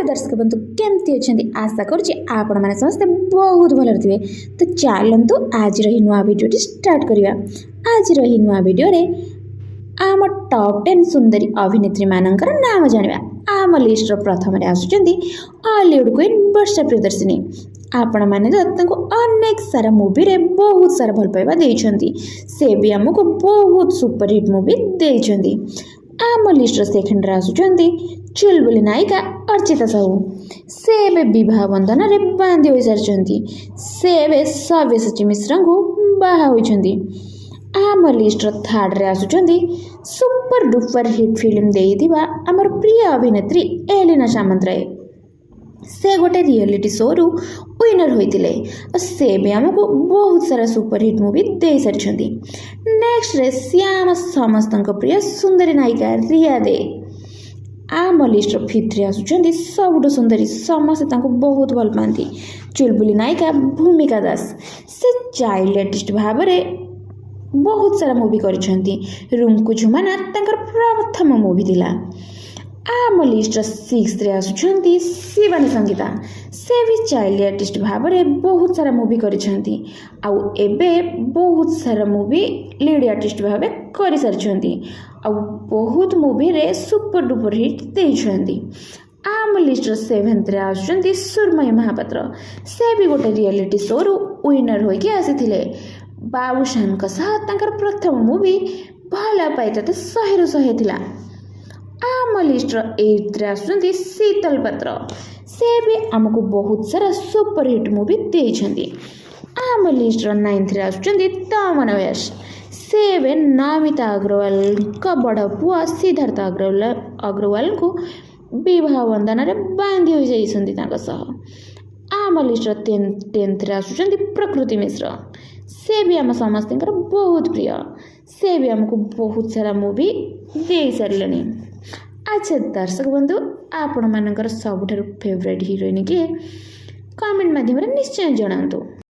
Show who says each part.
Speaker 1: दर्शक बंधु केमती अच्छा आशा करुँच आपण मैंने समस्ते बहुत भल थे। तो चलतु आज नुआ भिडियो स्टार्ट करवा। आज नुआ भिडियो आम टॉप 10 सुंदरी अभिनेत्री मानकर नाम जाना। आम लिस्ट प्रथम आसुच्च हॉलीवुड क्वीन वर्षा प्रियदर्शिनी। आपण मैंने तो अनेक सारा मूवी रे बहुत सारा भल पाइबा देइछंती। से भी हमको बहुत सुपरहिट मूवी देइछंती। आम लिस्ट सेकेंड आसुच्च चुलबुली नायिका अर्चिता साहू। से विवाह बंधन में बांधी हो सारी। से सव्यसाची मिश्र को बाहा होइछंती। आम लिस्ट थर्ड रे आसुच्च सुपर डुपर हिट फिल्म देइथिबा हमर प्रिय अभिनेत्री एलिना सामंतराय। से गोटे रियलिटी शो रु विनर होइतिले। से भी हमको बहुत सारा सुपर हिट मूवी दे सारी। नेक्स्ट रे श्याम समस्त प्रिय सुंदरी नायिका रिया दे। आम लिस्ट फिफ्थ आसुच्च सबुठ सुंदरी समस्ते बहुत भल पाती चुलबुली नायिका भूमिका दास। से चाइल्ड आर्टिस्ट भाव में बहुत सारा मूवी करिसेंती। रुमकु झुमाना तांकर प्रथम मूवी थिला। आम लिस्ट सिक्स आसुच्च शिवानी संगीता। से भी चाइल्ड आर्टिस्ट भाव में बहुत सारा मूवी करिसेंती। आउ एबे बहुत सारा मूवी लीड आर्टिस्ट भाव कर सारी। आउ बहुत मूवी रे सुपर डुपर हिट देइछंती। आम लिस्ट सेवेंथ आसुच्च सुरमयी महापात्र। से भी गोटे रियलिटी शो रु विनर होइके आसीथिले। बाबूशान तांकर प्रथम मूवी भल पाइता तो 100 रु 100 थिला। आम लिस्ट एट आसुच्च शीतल पात्र। से भी आमको बहुत सारा सुपर हिट मूवी देइछंती। आम लिस्ट नाइन्थ आसुच्च तमन व्यास। से नमिता अग्रवाल का बड़ पुआ सिद्धार्थ अग्रवाल को विवाह बंधन में बांधी हो जाइछंती। आम लिस्ट टेन्थ आसुच्च प्रकृति मिश्र। से भी आम समस्त बहुत प्रिय। से भी आमको बहुत सारा मूवी दे सारे। अच्छा दर्शक बंधु आपण मानकर सबुठारु फेवरेट हीरोइन किए कमेंट माध्यम निश्चय जणातु।